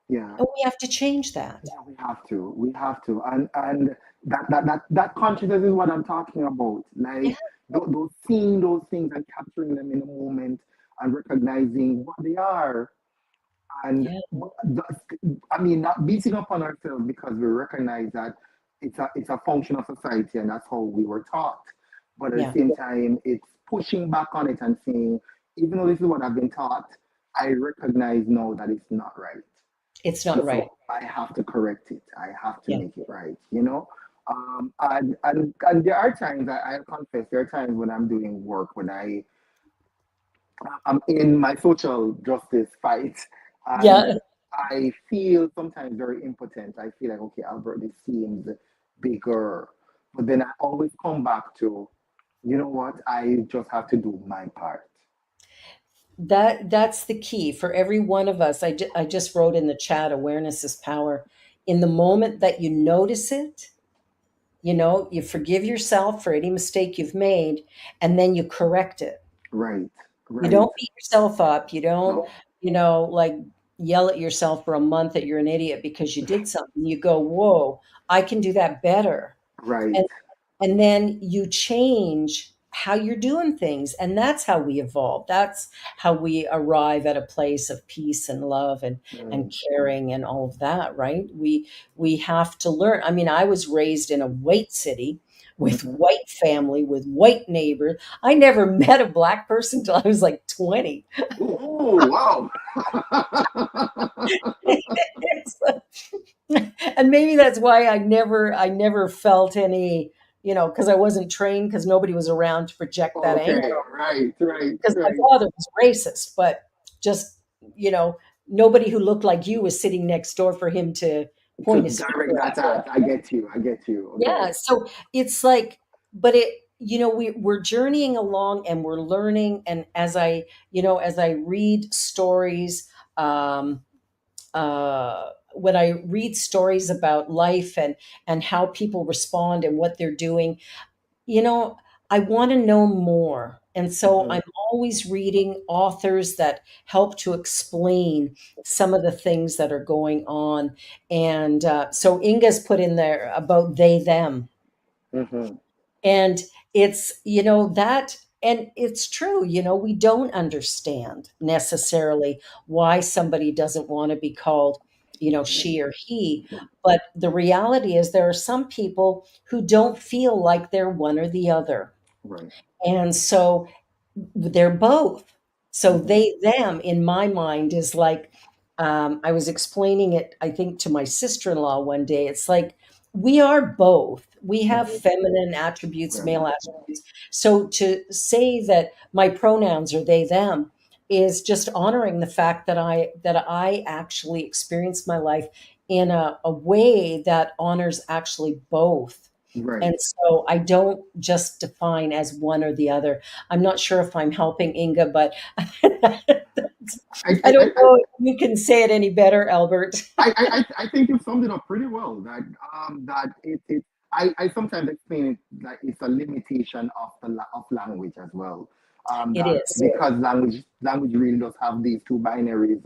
B: yeah.
A: And we have to change that.
B: Yeah, we have to. We have to. And that consciousness is what I'm talking about.
A: Yeah.
B: Like those seeing those things and capturing them in the moment and recognizing what they are. And
A: Yeah.
B: I mean, not beating up on ourselves because we recognize that it's a function of society and that's how we were taught. But at
A: Yeah.
B: the same time, it's pushing back on it and saying, even though this is what I've been taught, I recognize now that it's not right.
A: It's not right.
B: So I have to correct it. I have to
A: Yeah.
B: make it right, you know? And there are times, I confess, there are times when I'm doing work, when I'm in my social justice fight, and
A: Yeah.
B: I feel sometimes very impotent. I feel like, okay, Albert, this seems bigger. But then I always come back to, you know what? I just have to do my part.
A: That's the key for every one of us. I just wrote in the chat, awareness is power. In the moment that you notice it, you forgive yourself for any mistake you've made, and then you correct it.
B: Right,
A: You
B: right.
A: don't beat yourself up. You don't,
B: No,
A: like yell at yourself for a month that you're an idiot because you did something. You go, whoa, I can do that better.
B: right.
A: And and then you change how you're doing things, and that's how we evolve. That's how we arrive at a place of peace and love and
B: Mm.
A: caring and all of that, right? We have to learn. I mean, I was raised in a white city with white family, with white neighbors. I never met a black person till I was like 20.
B: Oh, wow.
A: And maybe that's why I never felt any, because I wasn't trained, because nobody was around to project that anger,
B: Okay, right, right,
A: because my
B: right.
A: father was racist, but just, you know nobody who looked like you was sitting next door for him to
B: To
A: point his
B: direct
A: finger
B: that
A: at.
B: at, I get you, I get you. Okay.
A: Yeah, so it's like, but we're journeying along and we're learning, and as I read stories, um when I read stories about life and how people respond and what they're doing, you know, I want to know more. And so
B: Mhm.
A: I'm always reading authors that help to explain some of the things that are going on. And so Inga's put in there about they, them.
B: Mhm.
A: And it's, that, and it's true, we don't understand necessarily why somebody doesn't want to be called, she or he. But the reality is there are some people who don't feel like they're one or the other.
B: Right.
A: And so they're both. So
B: Mhm.
A: they, them, in my mind, is like, I was explaining it, I think, to my sister in law one day. It's like, we are both. We have
B: Mhm.
A: feminine attributes, male
B: Right.
A: attributes. So to say that my pronouns are they, them is just honoring the fact that I actually experienced my life in a way that honors actually both.
B: Right.
A: And so I don't just define as one or the other. I'm not sure if I'm helping Inga, but
B: I,
A: I
B: I,
A: don't
B: I,
A: know if you can say it any better, Albert.
B: I think you summed it up pretty well. That it I sometimes explain it like it's a limitation of of language as well.
A: It
B: That
A: is.
B: because language really does have these two binaries,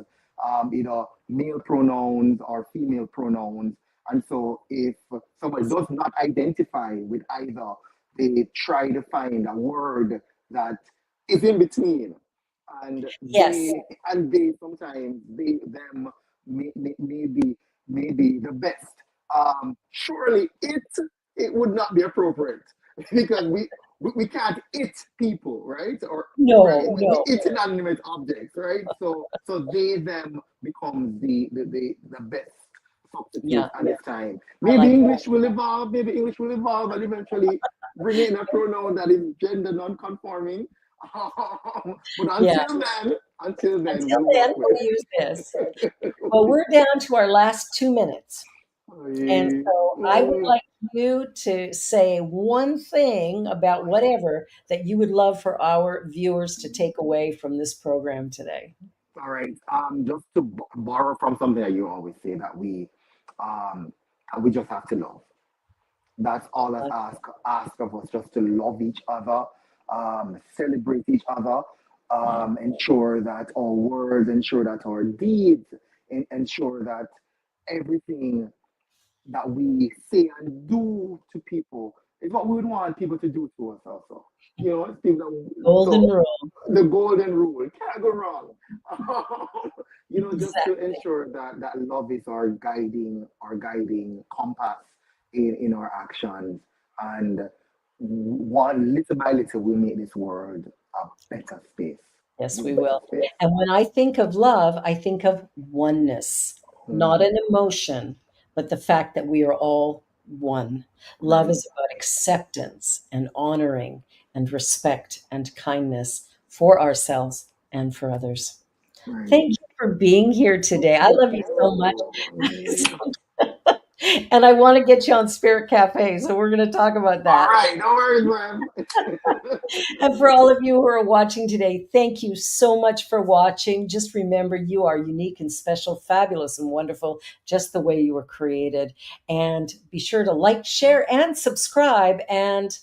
B: either male pronouns or female pronouns, and so if somebody does not identify with either, they try to find a word that is in between, and
A: Yes.
B: they sometimes they them maybe the best. Surely it would not be appropriate because we can't it people, right? Or right,
A: No,
B: we
A: no.
B: it inanimate objects, right? So they them becomes the best substitute
A: Yeah,
B: at this time.
A: I
B: Maybe
A: like that.
B: English will evolve. Maybe English will evolve and eventually bring in a pronoun that is gender non-conforming. But
A: Yeah.
B: until then,
A: Until
B: we'll
A: then,
B: work with
A: we'll use this. Well, we're down to our last 2 minutes. And
B: it.
A: so I would like you to say one thing about whatever that you would love for our viewers to take away from this program today.
B: All right. Just to borrow from something that you always say um, that we just have to love. That's all that's ask of us, just to love each other, celebrate each other, ensure that our words, ensure that our deeds, ensure that everything that we say and do to people is what we would want people to do to us also. It's people
A: Golden
B: so
A: rule.
B: the golden rule can't go wrong. Just to
A: Exactly.
B: ensure that love is our guiding compass in our actions, and one little by little we make this world a better space.
A: Yes,
B: A
A: we
B: better
A: will.
B: space.
A: And when I think of love, I think of oneness, not
B: Hmm.
A: an emotion, but the fact that we are all one. Love
B: Right,
A: is about acceptance and honoring and respect and kindness for ourselves and for others.
B: right.
A: Thank you for being here today. I
B: Thank
A: love you so much.
B: you.
A: And I want to get you on Spirit Cafe, so we're going to talk about
B: All
A: that.
B: right, no worries, man.
A: And for all of you who are watching today, thank you so much for watching. Just remember, you are unique and special, fabulous and wonderful, just the way you were created. And be sure to like, share, and subscribe, and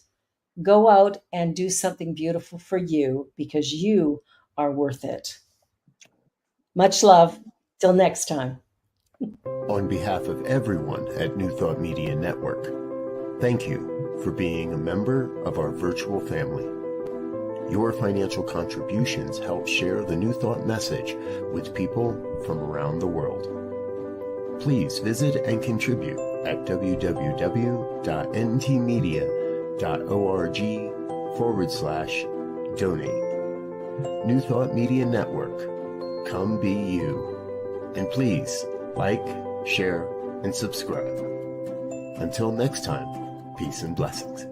A: go out and do something beautiful for you because you are worth it. Much love. Till next time.
C: On behalf of everyone at New Thought Media Network, thank you for being a member of our virtual family. Your financial contributions help share the New Thought message with people from around the world. Please visit and contribute at www.ntmedia.org/donate. New Thought Media Network. Come be you. And please like, share, and subscribe. Until next time, peace and blessings.